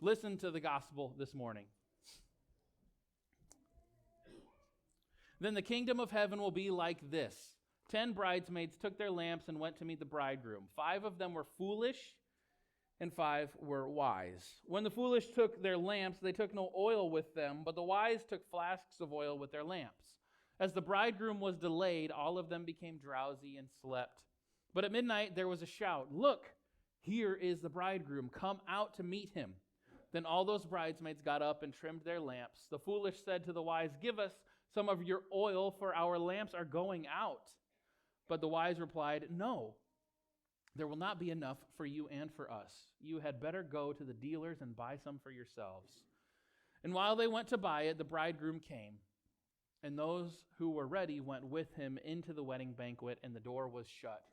Listen to the gospel this morning. Then the kingdom of heaven will be like this. 10 bridesmaids took their lamps and went to meet the bridegroom. 5 of them were foolish, and 5 were wise. When the foolish took their lamps, they took no oil with them, but the wise took flasks of oil with their lamps. As the bridegroom was delayed, all of them became drowsy and slept. But at midnight there was a shout, "Look, here is the bridegroom. Come out to meet him." Then all those bridesmaids got up and trimmed their lamps. The foolish said to the wise, "Give us some of your oil, for our lamps are going out." But the wise replied, "No, there will not be enough for you and for us. You had better go to the dealers and buy some for yourselves." And while they went to buy it, the bridegroom came. And those who were ready went with him into the wedding banquet, and the door was shut.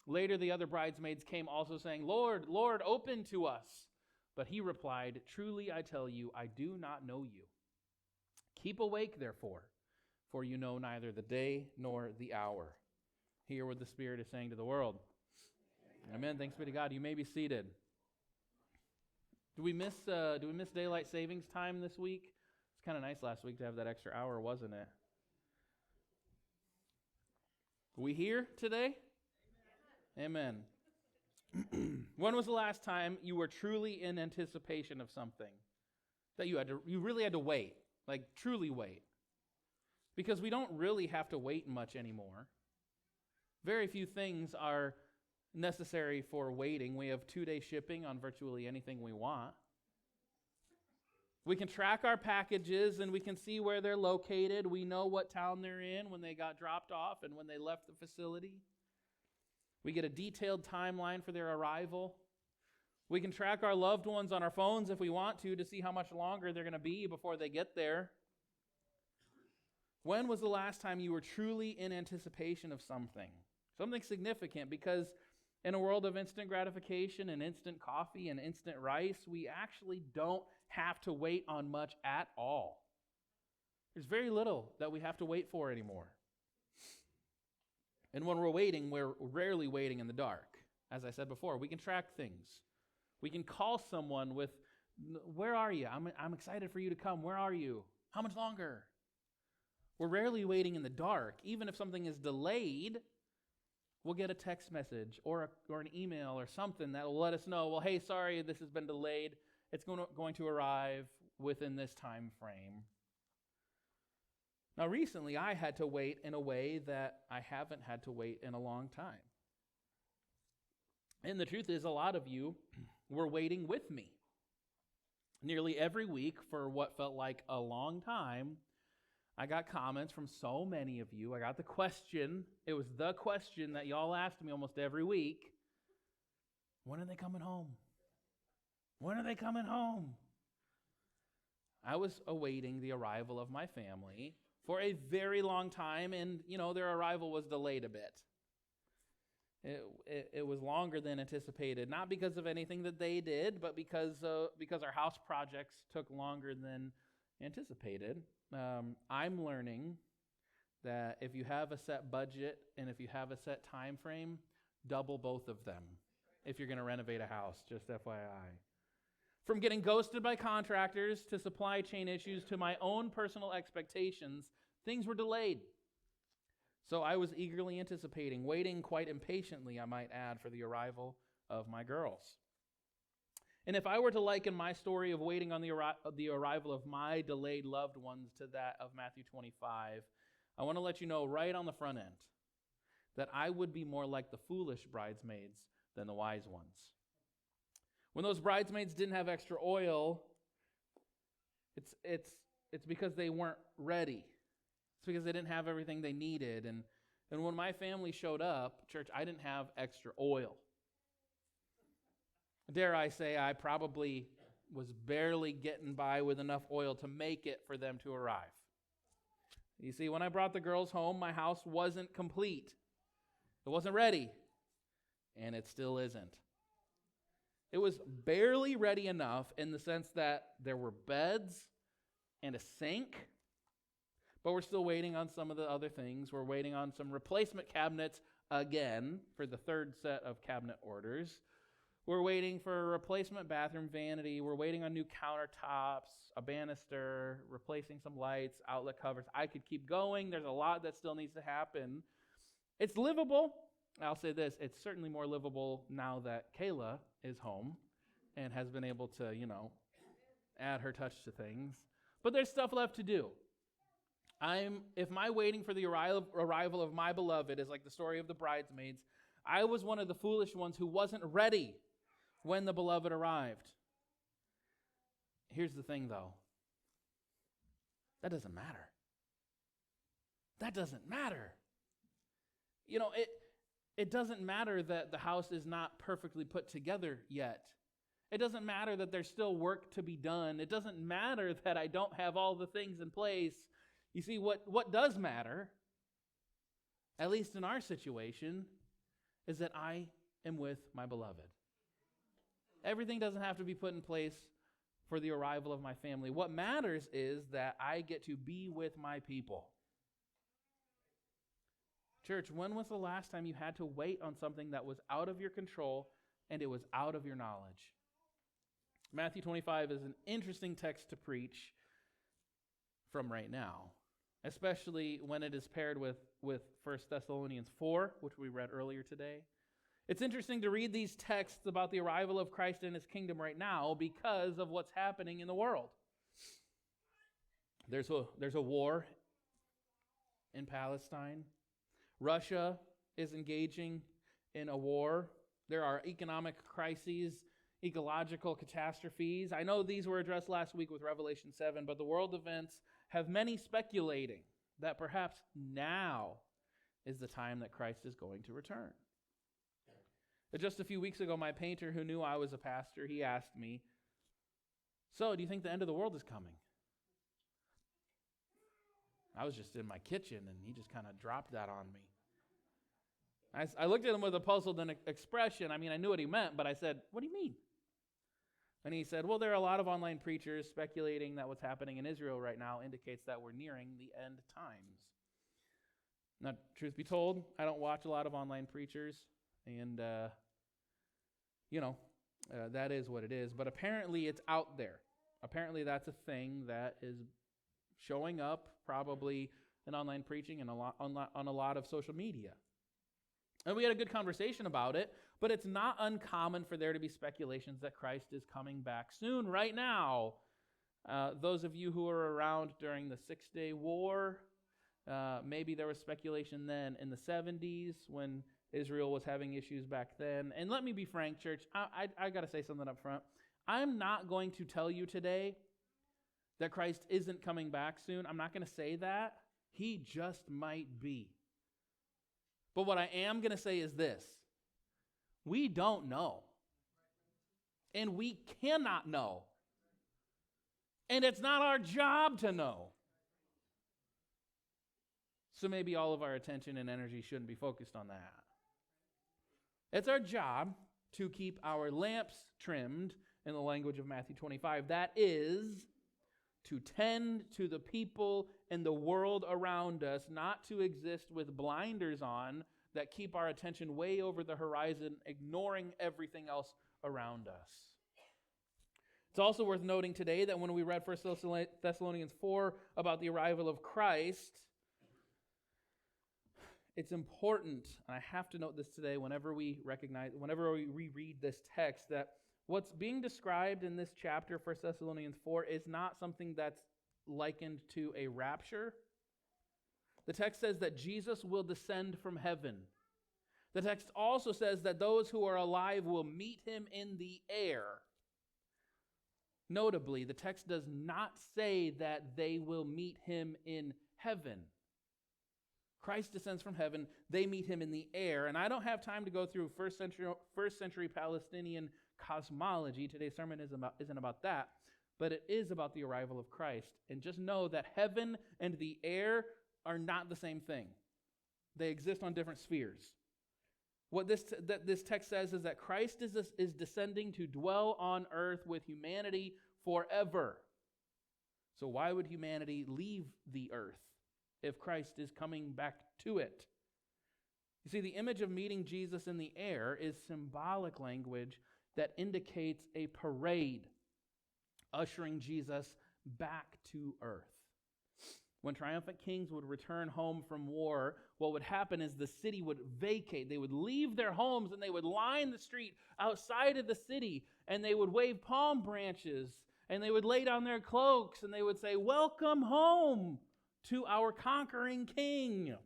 Later the other bridesmaids came also, saying, "Lord, Lord, open to us." But he replied, "Truly I tell you, I do not know you. Keep awake, therefore, for you know neither the day nor the hour." Hear what the Spirit is saying to the world. Amen. Thanks be to God. You may be seated. Do we miss daylight savings time this week? It's kind of nice last week to have that extra hour, wasn't it? Are we here today? Amen. When was the last time you were truly in anticipation of something that you really had to wait, like truly wait? Because we don't really have to wait much anymore. Very few things are necessary for waiting. We have 2-day shipping on virtually anything we want. We can track our packages and we can see where they're located. We know what town they're in when they got dropped off and when they left the facility. We get a detailed timeline for their arrival. We can track our loved ones on our phones if we want to see how much longer they're going to be before they get there. When was the last time you were truly in anticipation of something? Something significant, because in a world of instant gratification and instant coffee and instant rice, we actually don't have to wait on much at all. There's very little that we have to wait for anymore. And when we're waiting, we're rarely waiting in the dark. As I said before, we can track things. We can call someone with, "Where are you? I'm excited for you to come. Where are you? How much longer?" We're rarely waiting in the dark. Even if something is delayed, we'll get a text message or an email or something that will let us know, "Well, hey, sorry, this has been delayed. It's going to arrive within this time frame." Now, recently, I had to wait in a way that I haven't had to wait in a long time. And the truth is, a lot of you were waiting with me. Nearly every week for what felt like a long time, I got comments from so many of you. I got the question. It was the question that y'all asked me almost every week. "When are they coming home? When are they coming home?" I was awaiting the arrival of my family for a very long time, and, their arrival was delayed a bit. It was longer than anticipated, not because of anything that they did, but because our house projects took longer than anticipated. I'm learning that if you have a set budget and if you have a set time frame, double both of them if you're going to renovate a house, just FYI. From getting ghosted by contractors to supply chain issues to my own personal expectations, things were delayed. So I was eagerly anticipating, waiting quite impatiently, I might add, for the arrival of my girls. And if I were to liken my story of waiting on the arrival of my delayed loved ones to that of Matthew 25, I want to let you know right on the front end that I would be more like the foolish bridesmaids than the wise ones. When those bridesmaids didn't have extra oil, it's because they weren't ready. It's because they didn't have everything they needed. And when my family showed up, church, I didn't have extra oil. Dare I say, I probably was barely getting by with enough oil to make it for them to arrive. You see, when I brought the girls home, my house wasn't complete. It wasn't ready. And it still isn't. It was barely ready enough in the sense that there were beds and a sink, but we're still waiting on some of the other things. We're waiting on some replacement cabinets again for the third set of cabinet orders. We're waiting for a replacement bathroom vanity. We're waiting on new countertops, a banister, replacing some lights, outlet covers. I could keep going. There's a lot that still needs to happen. It's livable. I'll say this, it's certainly more livable now that Kayla is home and has been able to, add her touch to things. But there's stuff left to do. If my waiting for the arrival of my beloved is like the story of the bridesmaids, I was one of the foolish ones who wasn't ready when the beloved arrived. Here's the thing, though. That doesn't matter. That doesn't matter. It doesn't matter that the house is not perfectly put together yet. It doesn't matter that there's still work to be done. It doesn't matter that I don't have all the things in place. You see, what does matter, at least in our situation, is that I am with my beloved. Everything doesn't have to be put in place for the arrival of my family. What matters is that I get to be with my people. Church, when was the last time you had to wait on something that was out of your control and it was out of your knowledge? Matthew 25 is an interesting text to preach from right now, especially when it is paired with 1 Thessalonians 4, which we read earlier today. It's interesting to read these texts about the arrival of Christ and his kingdom right now because of what's happening in the world. There's a war in Palestine. Russia is engaging in a war. There are economic crises, ecological catastrophes. I know these were addressed last week with Revelation 7, but the world events have many speculating that perhaps now is the time that Christ is going to return. Just a few weeks ago, my painter who knew I was a pastor, he asked me, "So, do you think the end of the world is coming?" I was just in my kitchen, and he just kind of dropped that on me. I looked at him with a puzzled expression. I knew what he meant, but I said, "What do you mean?" And he said, "Well, there are a lot of online preachers speculating that what's happening in Israel right now indicates that we're nearing the end times." Now, truth be told, I don't watch a lot of online preachers, and, that is what it is. But apparently it's out there. Apparently that's a thing that is showing up probably in online preaching and on a lot of social media. And we had a good conversation about it, but it's not uncommon for there to be speculations that Christ is coming back soon, right now. Those of you who were around during the 6-Day War, maybe there was speculation then in the 70s when Israel was having issues back then. And let me be frank, church, I got to say something up front. I'm not going to tell you today that Christ isn't coming back soon. I'm not going to say that. He just might be. But what I am going to say is this. We don't know. And we cannot know. And it's not our job to know. So maybe all of our attention and energy shouldn't be focused on that. It's our job to keep our lamps trimmed, in the language of Matthew 25. That is, to tend to the people and the world around us, not to exist with blinders on that keep our attention way over the horizon, ignoring everything else around us. It's also worth noting today that when we read 1 Thessalonians 4 about the arrival of Christ, it's important, and I have to note this today whenever we reread this text, that what's being described in this chapter, 1 Thessalonians 4, is not something that's likened to a rapture. The text says that Jesus will descend from heaven. The text also says that those who are alive will meet him in the air. Notably, the text does not say that they will meet him in heaven. Christ descends from heaven, they meet him in the air. And I don't have time to go through first century Palestinian cosmology. Today's sermon isn't about that, but it is about the arrival of Christ. And just know that heaven and the air are not the same thing. They exist on different spheres. What this text says is that Christ is descending to dwell on earth with humanity forever. So why would humanity leave the earth if Christ is coming back to it? You see, the image of meeting Jesus in the air is symbolic language that indicates a parade ushering Jesus back to earth. When triumphant kings would return home from war, what would happen is the city would vacate. They would leave their homes and they would line the street outside of the city, and they would wave palm branches, and they would lay down their cloaks, and they would say, "Welcome home to our conquering king."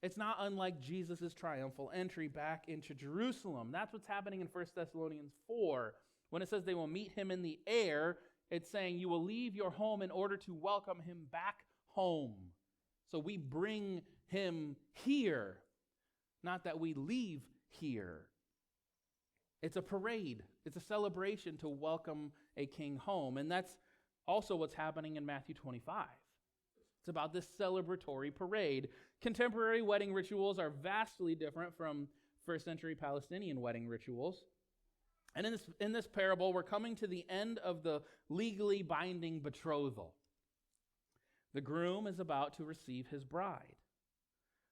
It's not unlike Jesus' triumphal entry back into Jerusalem. That's what's happening in 1 Thessalonians 4. When it says they will meet him in the air, it's saying you will leave your home in order to welcome him back home. So we bring him here, not that we leave here. It's a parade. It's a celebration to welcome a king home. And that's also what's happening in Matthew 25. It's about this celebratory parade. Contemporary wedding rituals are vastly different from first century Palestinian wedding rituals. And in this parable, we're coming to the end of the legally binding betrothal. The groom is about to receive his bride.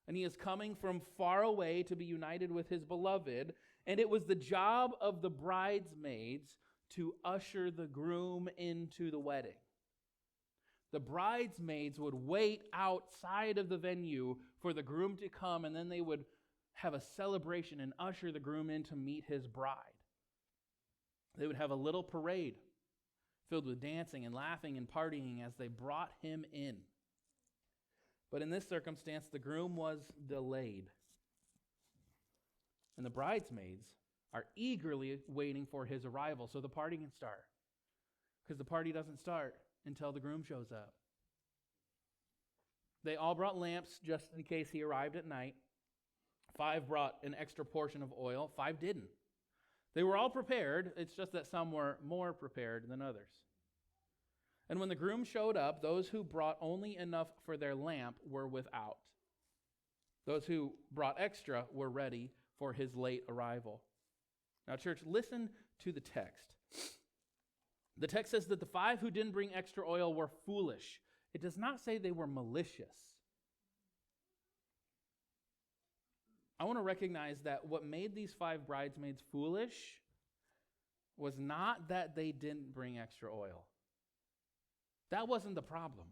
And he is coming from far away to be united with his beloved. And it was the job of the bridesmaids to usher the groom into the wedding. The bridesmaids would wait outside of the venue for the groom to come, and then they would have a celebration and usher the groom in to meet his bride. They would have a little parade filled with dancing and laughing and partying as they brought him in. But in this circumstance, the groom was delayed. And the bridesmaids are eagerly waiting for his arrival so the party can start. Because the party doesn't start until the groom shows up. They all brought lamps just in case he arrived at night. 5 brought an extra portion of oil. 5 didn't. They were all prepared. It's just that some were more prepared than others. And when the groom showed up, those who brought only enough for their lamp were without. Those who brought extra were ready for his late arrival. Now, church, listen to the text. The text says that the 5 who didn't bring extra oil were foolish. It does not say they were malicious. I want to recognize that what made these 5 bridesmaids foolish was not that they didn't bring extra oil. That wasn't the problem.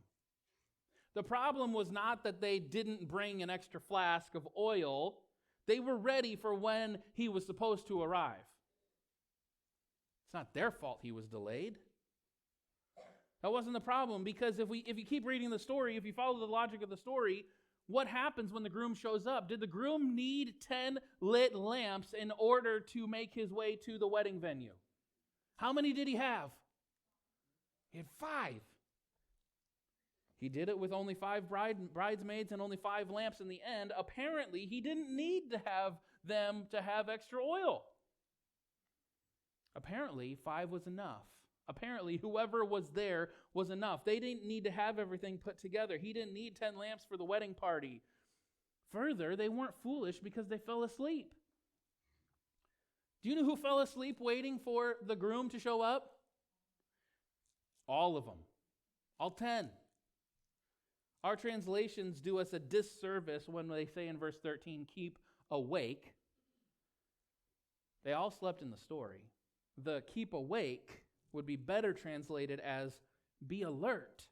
The problem was not that they didn't bring an extra flask of oil. They were ready for when he was supposed to arrive. It's not their fault he was delayed. That wasn't the problem, because if you keep reading the story, if you follow the logic of the story, what happens when the groom shows up? Did the groom need 10 lit lamps in order to make his way to the wedding venue? How many did he have? He had 5. He did it with only 5 bridesmaids and only 5 lamps in the end. Apparently, he didn't need to have them to have extra oil. Apparently, 5 was enough. Apparently, whoever was there was enough. They didn't need to have everything put together. He didn't need 10 lamps for the wedding party. Further, they weren't foolish because they fell asleep. Do you know who fell asleep waiting for the groom to show up? All of them. All 10. Our translations do us a disservice when they say in verse 13, keep awake. They all slept in the story. The keep awake would be better translated as be alert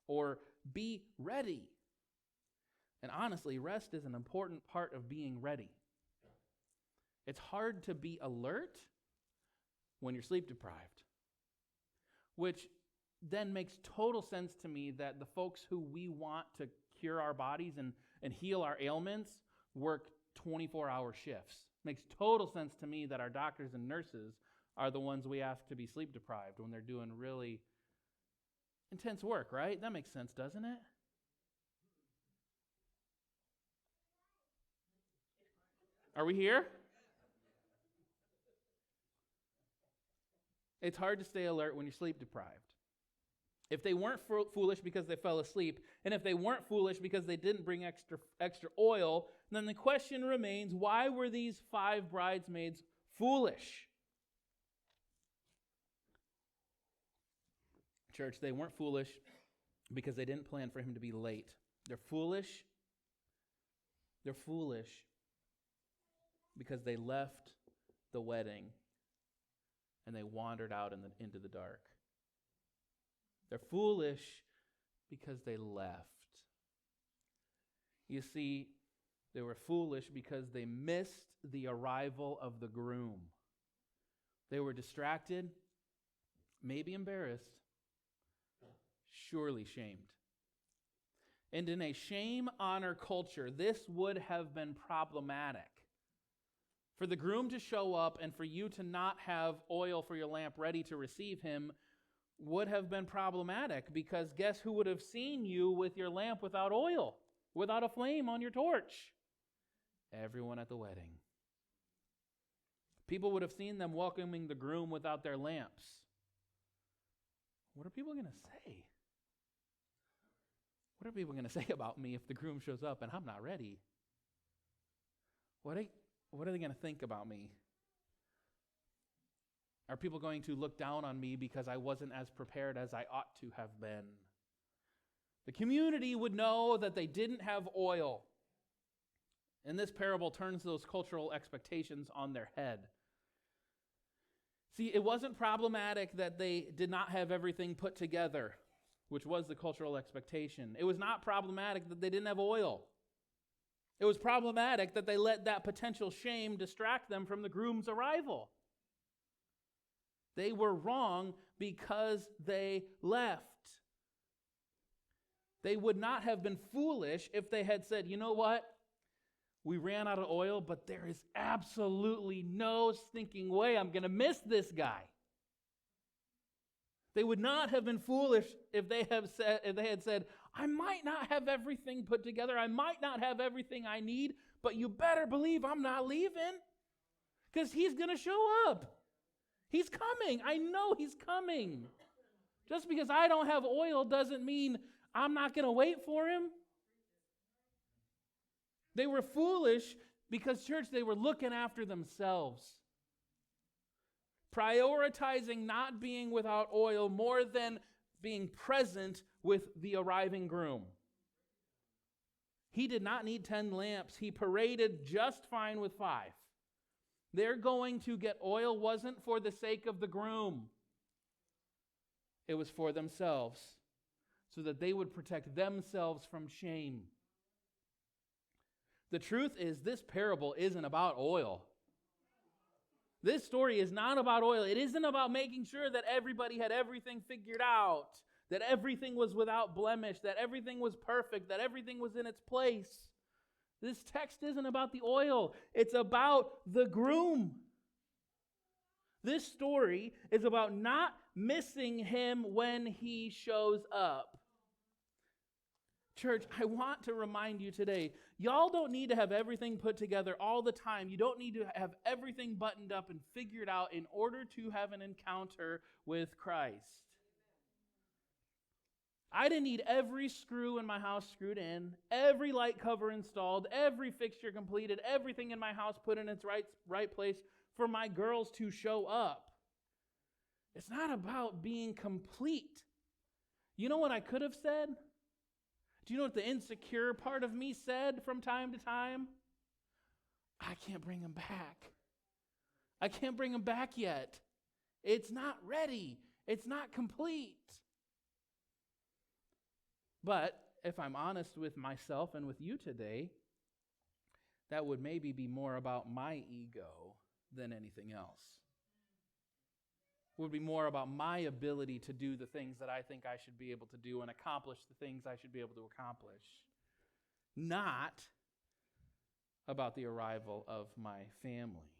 or be ready. And honestly, rest is an important part of being ready. It's hard to be alert when you're sleep deprived, which then makes total sense to me that the folks who we want to cure our bodies and heal our ailments work 24-hour shifts. Makes total sense to me that our doctors and nurses are the ones we ask to be sleep deprived when they're doing really intense work, right? That makes sense, doesn't it? Are we here? It's hard to stay alert when you're sleep deprived. If they weren't foolish because they fell asleep, and if they weren't foolish because they didn't bring extra oil, then the question remains, why were these 5 bridesmaids foolish? Church, they weren't foolish because they didn't plan for him to be late. They're foolish because they left the wedding, and they wandered out into the dark. They're foolish because they left. You see, they were foolish because they missed the arrival of the groom. They were distracted, maybe embarrassed, surely shamed. And in a shame-honor culture, this would have been problematic. For the groom to show up and for you to not have oil for your lamp ready to receive him would have been problematic, because guess who would have seen you with your lamp without oil, without a flame on your torch? Everyone at the wedding. People would have seen them welcoming the groom without their lamps. What are people going to say? What are people going to say about me if the groom shows up and I'm not ready? What are they going to think about me? Are people going to look down on me because I wasn't as prepared as I ought to have been? The community would know that they didn't have oil. And this parable turns those cultural expectations on their head. See, it wasn't problematic that they did not have everything put together, which was the cultural expectation. It was not problematic that they didn't have oil. It was problematic that they let that potential shame distract them from the groom's arrival. They were wrong because they left. They would not have been foolish if they had said, you know what? We ran out of oil, but there is absolutely no stinking way I'm going to miss this guy. They would not have been foolish if they had said, I might not have everything put together. I might not have everything I need, but you better believe I'm not leaving, because he's going to show up. He's coming. I know he's coming. Just because I don't have oil doesn't mean I'm not going to wait for him. They were foolish because, church, they were looking after themselves. Prioritizing not being without oil more than being present with the arriving groom. He did not need 10 lamps. He paraded just fine with 5. They're going to get oil wasn't for the sake of the groom. It was for themselves, so that they would protect themselves from shame. The truth is, this parable isn't about oil. This story is not about oil. It isn't about making sure that everybody had everything figured out, that everything was without blemish, that everything was perfect, that everything was in its place. This text isn't about the oil. It's about the groom. This story is about not missing him when he shows up. Church, I want to remind you today, y'all don't need to have everything put together all the time. You don't need to have everything buttoned up and figured out in order to have an encounter with Christ. I didn't need every screw in my house screwed in, every light cover installed, every fixture completed, everything in my house put in its right place for my girls to show up. It's not about being complete. You know what I could have said? Do you know what the insecure part of me said from time to time? I can't bring him back. I can't bring him back yet. It's not ready. It's not complete. But if I'm honest with myself and with you today, that would maybe be more about my ego than anything else. It would be more about my ability to do the things that I think I should be able to do and accomplish the things I should be able to accomplish. Not about the arrival of my family.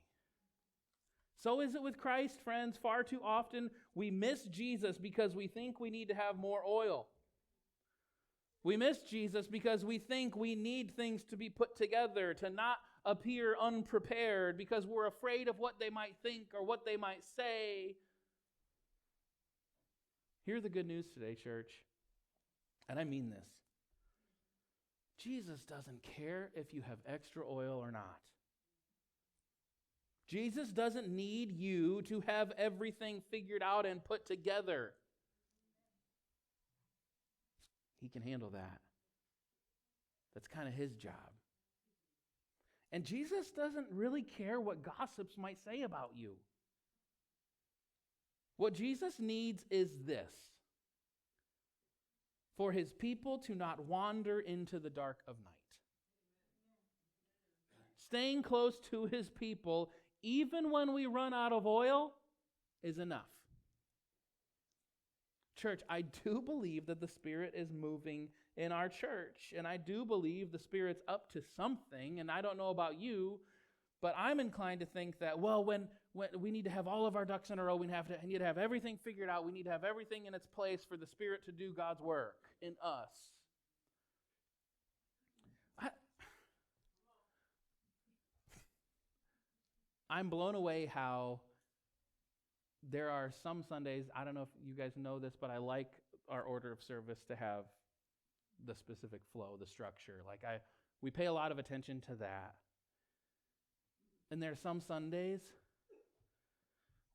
So is it with Christ, friends. Far too often we miss Jesus because we think we need to have more oil. We miss Jesus because we think we need things to be put together, to not appear unprepared, because we're afraid of what they might think or what they might say. Hear the good news today, church, and I mean this. Jesus doesn't care if you have extra oil or not. Jesus doesn't need you to have everything figured out and put together. He can handle that. That's kind of his job. And Jesus doesn't really care what gossips might say about you. What Jesus needs is this: for his people to not wander into the dark of night. Staying close to his people, even when we run out of oil, is enough. Church, I do believe that the Spirit is moving in our church, and I do believe the Spirit's up to something, and I don't know about you, but I'm inclined to think that, well, when we need to have all of our ducks in a row, we need to have everything figured out, we need to have everything in its place for the Spirit to do God's work in us. I'm blown away how there are some Sundays, I don't know if you guys know this, but I like our order of service to have the specific flow, the structure. We pay a lot of attention to that. And there are some Sundays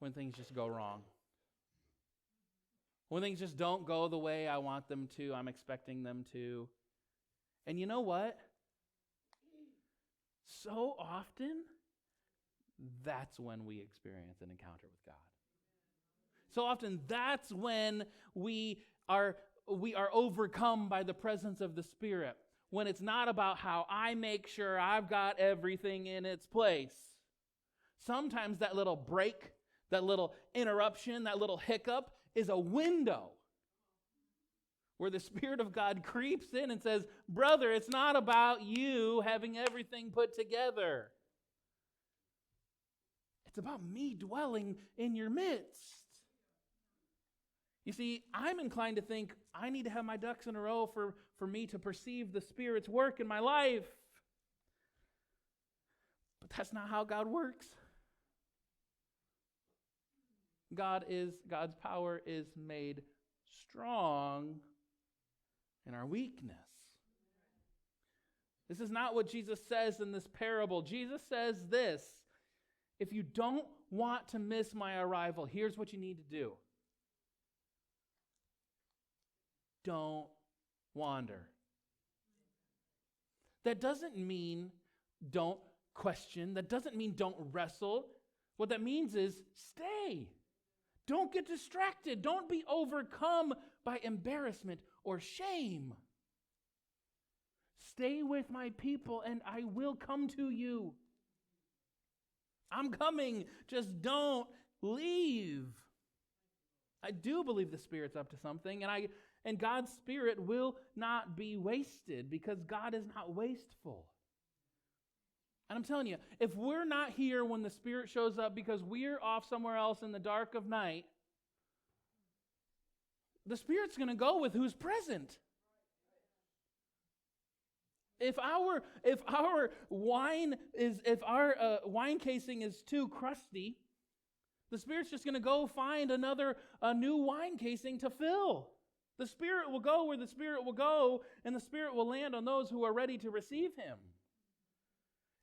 when things just go wrong. When things just don't go the way I want them to, I'm expecting them to. And you know what? So often, that's when we experience an encounter with God. So often, that's when we are overcome by the presence of the Spirit. When it's not about how I make sure I've got everything in its place. Sometimes that little break, that little interruption, that little hiccup is a window where the Spirit of God creeps in and says, brother, it's not about you having everything put together. It's about me dwelling in your midst. You see, I'm inclined to think I need to have my ducks in a row for me to perceive the Spirit's work in my life. But that's not how God works. God's power is made strong in our weakness. This is not what Jesus says in this parable. Jesus says this: if you don't want to miss my arrival, here's what you need to do. Don't wander. That doesn't mean don't question. That doesn't mean don't wrestle. What that means is stay. Don't get distracted. Don't be overcome by embarrassment or shame. Stay with my people and I will come to you. I'm coming. Just don't leave. I do believe the Spirit's up to something, and God's Spirit will not be wasted because God is not wasteful. And I'm telling you, if we're not here when the Spirit shows up because we're off somewhere else in the dark of night, the Spirit's going to go with who's present. If our wine casing is too crusty, the Spirit's just going to go find a new wine casing to fill. The Spirit will go where the Spirit will go, and the Spirit will land on those who are ready to receive Him.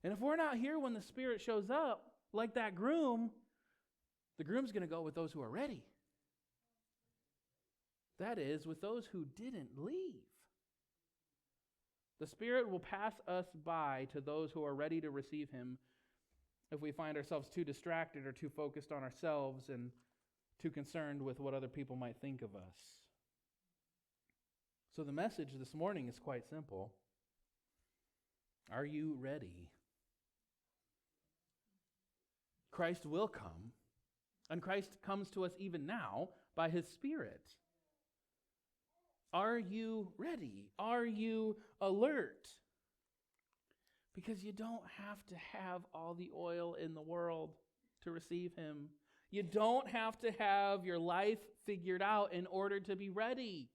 And if we're not here when the Spirit shows up, like that groom, the groom's going to go with those who are ready. That is, with those who didn't leave. The Spirit will pass us by to those who are ready to receive Him if we find ourselves too distracted or too focused on ourselves and too concerned with what other people might think of us. So the message this morning is quite simple. Are you ready? Christ will come, and Christ comes to us even now by His Spirit. Are you ready? Are you alert? Because you don't have to have all the oil in the world to receive Him. You don't have to have your life figured out in order to be ready.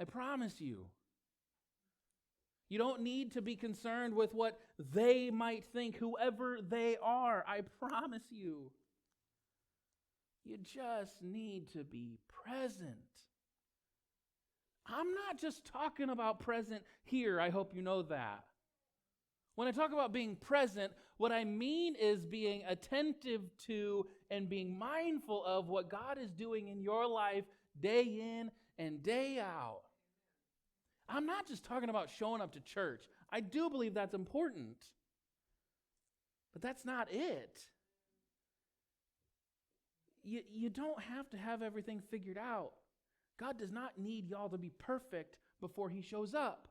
I promise you. You don't need to be concerned with what they might think, whoever they are. I promise you. You just need to be present. I'm not just talking about present here. I hope you know that. When I talk about being present, what I mean is being attentive to and being mindful of what God is doing in your life day in and day out. I'm not just talking about showing up to church. I do believe that's important. But that's not it. You don't have to have everything figured out. God does not need y'all to be perfect before he shows up.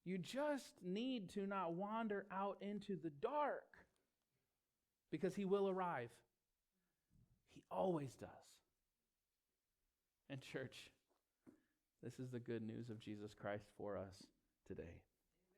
You just need to not wander out into the dark, because he will arrive. He always does. And church, this is the good news of Jesus Christ for us today.